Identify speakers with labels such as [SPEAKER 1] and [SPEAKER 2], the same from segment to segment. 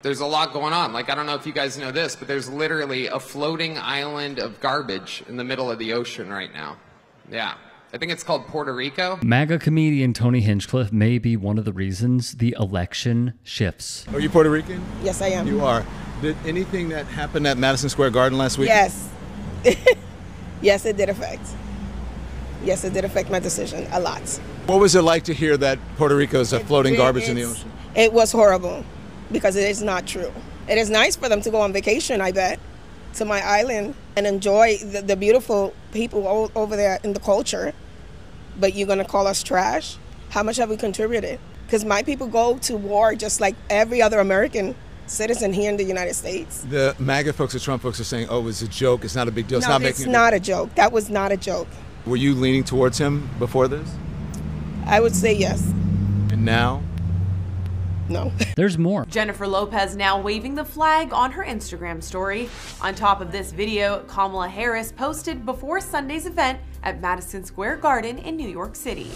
[SPEAKER 1] There's a lot going on. Like, I don't know if you guys know this, but there's literally a floating island of garbage in the middle of the ocean right now. Yeah. I think it's called Puerto Rico.
[SPEAKER 2] MAGA comedian Tony Hinchcliffe may be one of the reasons the election shifts.
[SPEAKER 3] Are you Puerto Rican?
[SPEAKER 4] Yes, I am.
[SPEAKER 3] You are. Did anything that happened at Madison Square Garden last week?
[SPEAKER 4] Yes. Yes, it did affect. Yes, it did affect my decision a lot.
[SPEAKER 3] What was it like to hear that Puerto Rico is floating garbage in the ocean?
[SPEAKER 4] It was horrible because it is not true. It is nice for them to go on vacation, I bet, to my island and enjoy the beautiful people all over there in the culture. But you're going to call us trash? How much have we contributed? Because my people go to war just like every other American citizen here in the United States.
[SPEAKER 3] The MAGA folks, the Trump folks are saying, oh, it's a joke. It's not a big deal.
[SPEAKER 4] No, it's not a joke. That was not a joke.
[SPEAKER 3] Were you leaning towards him before this?
[SPEAKER 4] I would say yes.
[SPEAKER 3] And now?
[SPEAKER 4] No.
[SPEAKER 2] There's more.
[SPEAKER 5] Jennifer Lopez now waving the flag on her Instagram story. On top of this video, Kamala Harris posted before Sunday's event at Madison Square Garden in New York City.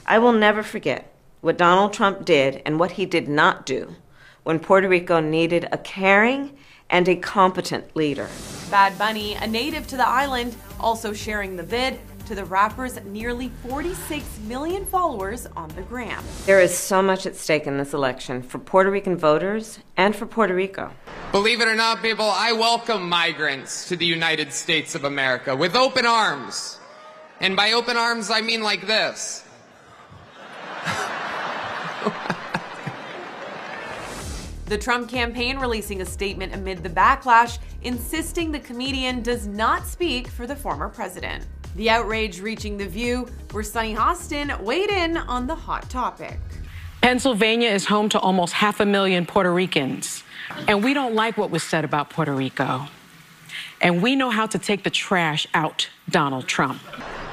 [SPEAKER 6] I will never forget what Donald Trump did and what he did not do when Puerto Rico needed a caring and a competent leader.
[SPEAKER 5] Bad Bunny, a native to the island, also sharing the vid to the rapper's nearly 46 million followers on the gram.
[SPEAKER 6] There is so much at stake in this election for Puerto Rican voters and for Puerto Rico.
[SPEAKER 1] Believe it or not, people, I welcome migrants to the United States of America with open arms. And by open arms, I mean like this.
[SPEAKER 5] The Trump campaign releasing a statement amid the backlash, insisting the comedian does not speak for the former president. The outrage reaching The View, where Sunny Hostin weighed in on the hot topic.
[SPEAKER 7] Pennsylvania is home to almost 500,000 Puerto Ricans, and we don't like what was said about Puerto Rico. And we know how to take the trash out, Donald Trump.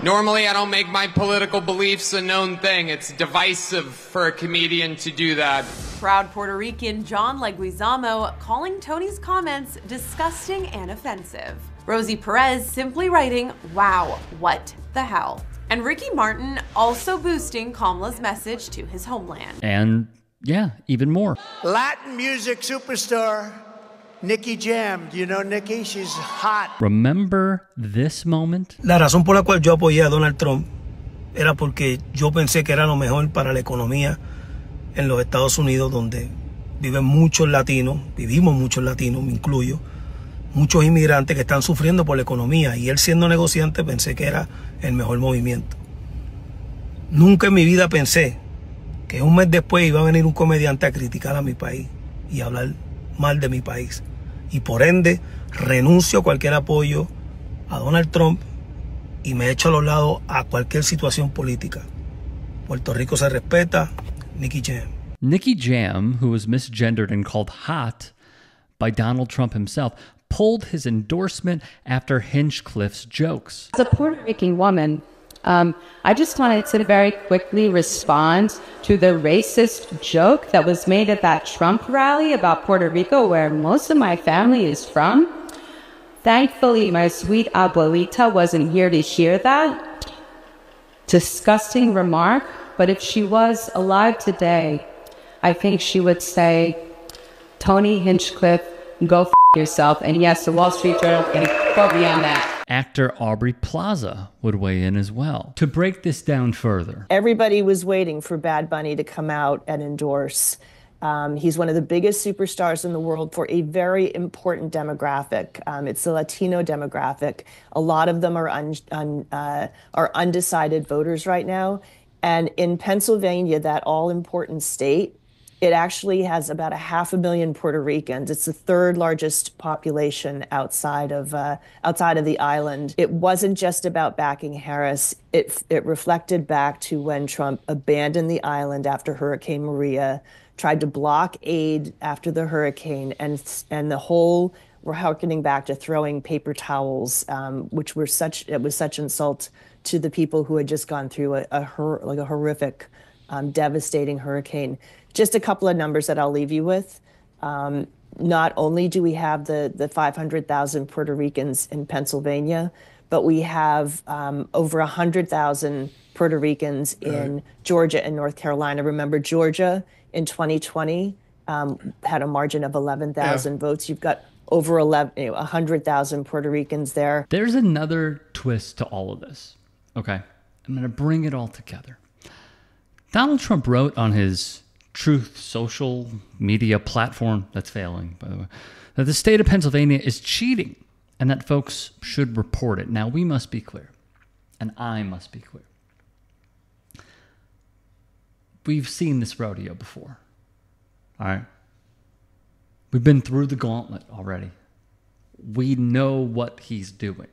[SPEAKER 1] Normally, I don't make my political beliefs a known thing. It's divisive for a comedian to do that.
[SPEAKER 5] Proud Puerto Rican John Leguizamo calling Tony's comments disgusting and offensive. Rosie Perez simply writing, wow, what the hell? And Ricky Martin also boosting Kamala's message to his homeland.
[SPEAKER 2] And yeah, even more.
[SPEAKER 8] Latin music superstar Nicky Jam. Do you know Nicky? She's hot.
[SPEAKER 2] Remember this moment?
[SPEAKER 9] La razón por la cual yo apoyé a Donald Trump era porque yo pensé que era lo mejor para la economía en los Estados Unidos, donde viven muchos latinos, vivimos muchos latinos, me incluyo, muchos inmigrantes que están sufriendo por la economía, y él siendo negociante pensé que era el mejor movimiento. Nunca en mi vida pensé que un mes después iba a venir un comediante a criticar a mi país y a hablar mal de mi país, y por ende renuncio a cualquier apoyo a Donald Trump y me echo a los lados a cualquier situación política. Puerto Rico se respeta. Nicky Jam.
[SPEAKER 2] Nicky Jam, who was misgendered and called hot by Donald Trump himself, pulled his endorsement after Hinchcliffe's jokes.
[SPEAKER 10] As a Puerto Rican woman, I just wanted to very quickly respond to the racist joke that was made at that Trump rally about Puerto Rico, where most of my family is from. Thankfully, my sweet abuelita wasn't here to hear that disgusting remark, but if she was alive today, I think she would say, Tony Hinchcliffe, go f yourself. And yes, the Wall Street Journal can quote me on that.
[SPEAKER 2] Actor Aubrey Plaza would weigh in as well. To break this down further,
[SPEAKER 11] everybody was waiting for Bad Bunny to come out and endorse. He's one of the biggest superstars in the world for a very important demographic. It's the Latino demographic. A lot of them are undecided voters right now. And in Pennsylvania, that all-important state, it actually has about 500,000 Puerto Ricans. It's the third largest population outside of the island. It wasn't just about backing Harris. It reflected back to when Trump abandoned the island after Hurricane Maria, tried to block aid after the hurricane, and the whole, we're harkening back to throwing paper towels, which was such insult to the people who had just gone through a horrific, devastating hurricane. Just a couple of numbers that I'll leave you with. Not only do we have the 500,000 Puerto Ricans in Pennsylvania, but we have over 100,000 Puerto Ricans in Georgia and North Carolina. Remember, Georgia in 2020 had a margin of 11,000 votes. You've got over 100,000 Puerto Ricans there.
[SPEAKER 2] There's another twist to all of this. Okay, I'm going to bring it all together. Donald Trump wrote on his Truth social media platform, that's failing, by the way, that the state of Pennsylvania is cheating and that folks should report it. Now, we must be clear, and I must be clear. We've seen this rodeo before, all right? We've been through the gauntlet already. We know what he's doing.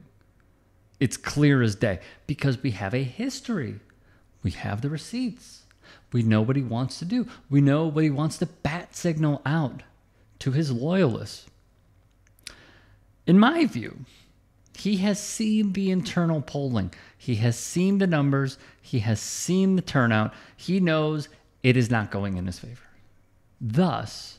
[SPEAKER 2] It's clear as day because we have a history. We have the receipts. We know what he wants to do. We know what he wants to bat signal out to his loyalists. In my view, he has seen the internal polling. He has seen the numbers. He has seen the turnout. He knows it is not going in his favor. Thus,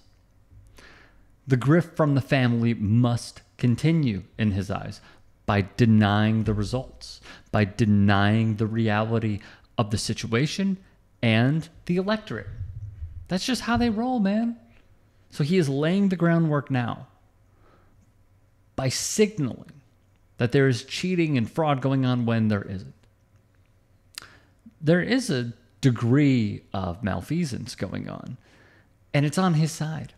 [SPEAKER 2] the grift from the family must continue in his eyes by denying the results, by denying the reality of the situation and the electorate. That's just how they roll, man. So he is laying the groundwork now by signaling that there is cheating and fraud going on when there isn't. There is a degree of malfeasance going on, and it's on his side.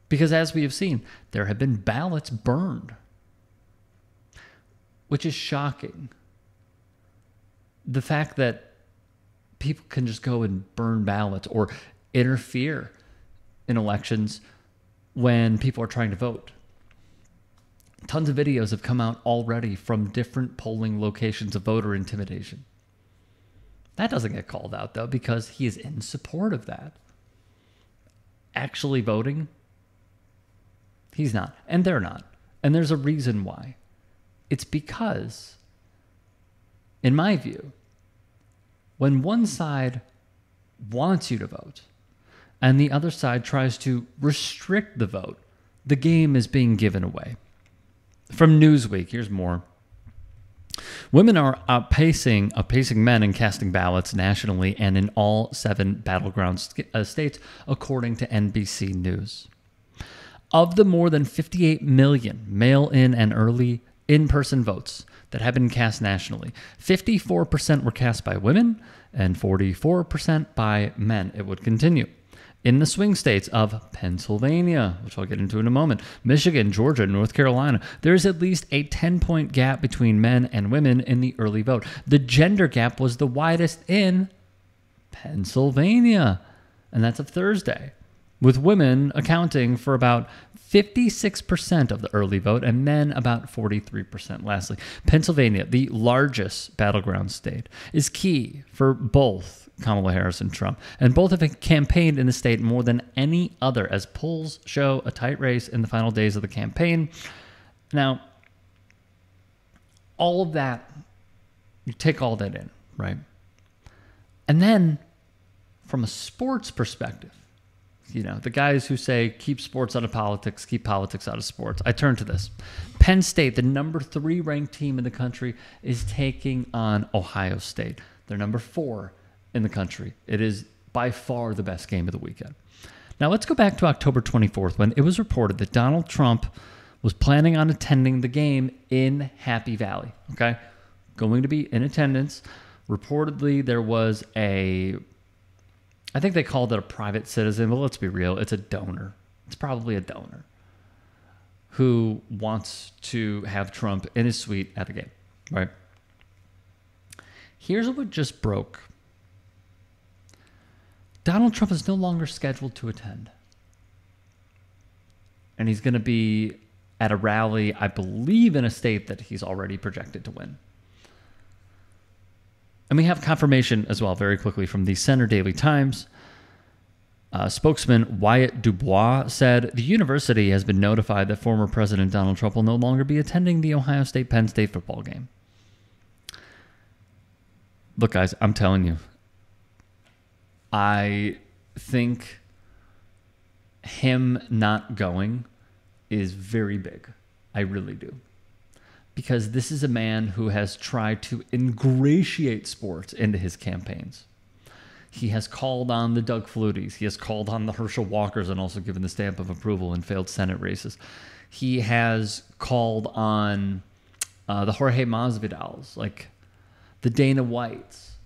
[SPEAKER 2] Because as we have seen, there have been ballots burned, which is shocking. The fact that people can just go and burn ballots or interfere in elections when people are trying to vote. Tons of videos have come out already from different polling locations of voter intimidation. That doesn't get called out, though, because he is in support of that. Actually voting, he's not, and they're not. And there's a reason why. It's because, in my view, when one side wants you to vote and the other side tries to restrict the vote, the game is being given away. From Newsweek, here's more. Women are outpacing men in casting ballots nationally and in all 7 battleground states, according to NBC News. Of the more than 58 million mail-in and early in-person votes that have been cast nationally, 54% were cast by women and 44% by men. It would continue. In the swing states of Pennsylvania, which I'll get into in a moment, Michigan, Georgia, North Carolina, there's at least a 10-point gap between men and women in the early vote. The gender gap was the widest in Pennsylvania, and that's of Thursday, with women accounting for about 56% of the early vote and men about 43%. Lastly, Pennsylvania, the largest battleground state, is key for both Kamala Harris and Trump, and both have campaigned in the state more than any other, as polls show a tight race in the final days of the campaign. Now, all of that, you take all that in, right? And then, from a sports perspective, you know, the guys who say keep sports out of politics, keep politics out of sports. I turn to this. Penn State, the number 3 ranked team in the country, is taking on Ohio State. They're number 4 in the country. It is by far the best game of the weekend. Now let's go back to October 24th when it was reported that Donald Trump was planning on attending the game in Happy Valley. Okay? Going to be in attendance. Reportedly, there was I think they called it a private citizen, but let's be real, it's a donor. It's probably a donor who wants to have Trump in his suite at the game, right? Here's what just broke. Donald Trump is no longer scheduled to attend. And he's going to be at a rally, I believe, in a state that he's already projected to win. And we have confirmation as well, very quickly, from the Center Daily Times. Spokesman Wyatt Dubois said, the university has been notified that former President Donald Trump will no longer be attending the Ohio State-Penn State football game. Look, guys, I'm telling you, I think him not going is very big. I really do. Because this is a man who has tried to ingratiate sports into his campaigns. He has called on the Doug Flutys. He has called on the Herschel Walkers and also given the stamp of approval in failed Senate races. He has called on the Jorge Masvidals, like the Dana Whites,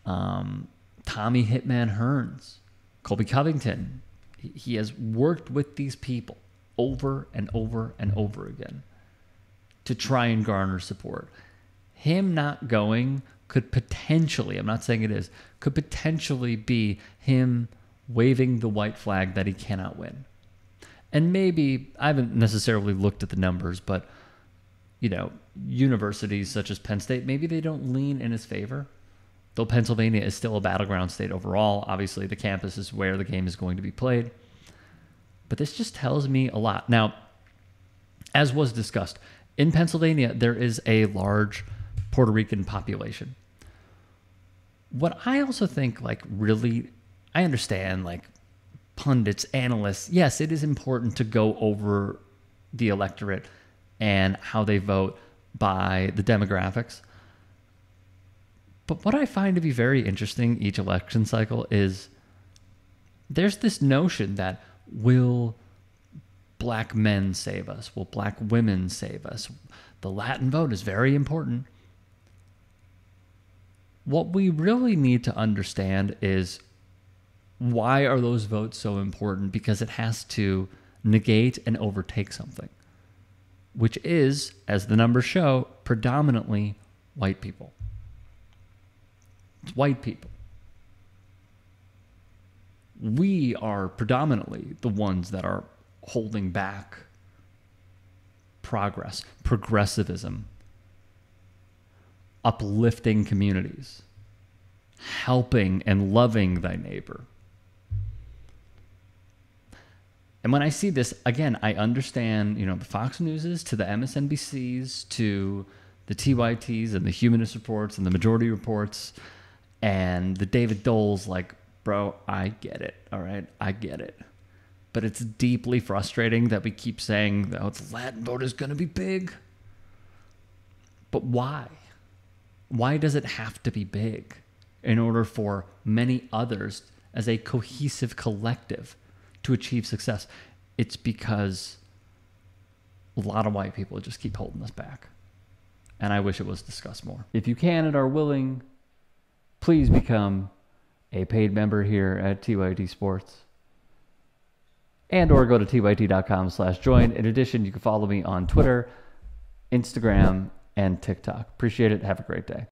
[SPEAKER 2] Tommy Hitman Hearns, Colby Covington. He has worked with these people over and over and over again to try and garner support. Him not going could potentially, I'm not saying it is, could potentially be him waving the white flag that he cannot win. And maybe, I haven't necessarily looked at the numbers, but, you know, universities such as Penn State, maybe they don't lean in his favor. Though Pennsylvania is still a battleground state overall. Obviously, the campus is where the game is going to be played. But this just tells me a lot. Now, as was discussed, in Pennsylvania, there is a large Puerto Rican population. What I also think, like, really, I understand, like, pundits, analysts, yes, it is important to go over the electorate and how they vote by the demographics. But what I find to be very interesting each election cycle is there's this notion that will black men save us? Will black women save us? The Latin vote is very important. What we really need to understand is, why are those votes so important? Because it has to negate and overtake something, which is, as the numbers show, predominantly white people. It's white people. We are predominantly the ones that are holding back progress, progressivism, uplifting communities, helping and loving thy neighbor. And when I see this, again, I understand, you know, the Fox Newses to the MSNBCs to the TYTs and the Humanist Reports and the Majority Reports and the David Doles, like, bro, I get it, all right? I get it. But it's deeply frustrating that we keep saying, oh, the Latin vote is going to be big. But why? Why does it have to be big in order for many others as a cohesive collective to achieve success? It's because a lot of white people just keep holding us back. And I wish it was discussed more. If you can and are willing, please become a paid member here at TYT Sports. And or go to tyt.com/join. In addition, you can follow me on Twitter, Instagram, and TikTok. Appreciate it. Have a great day.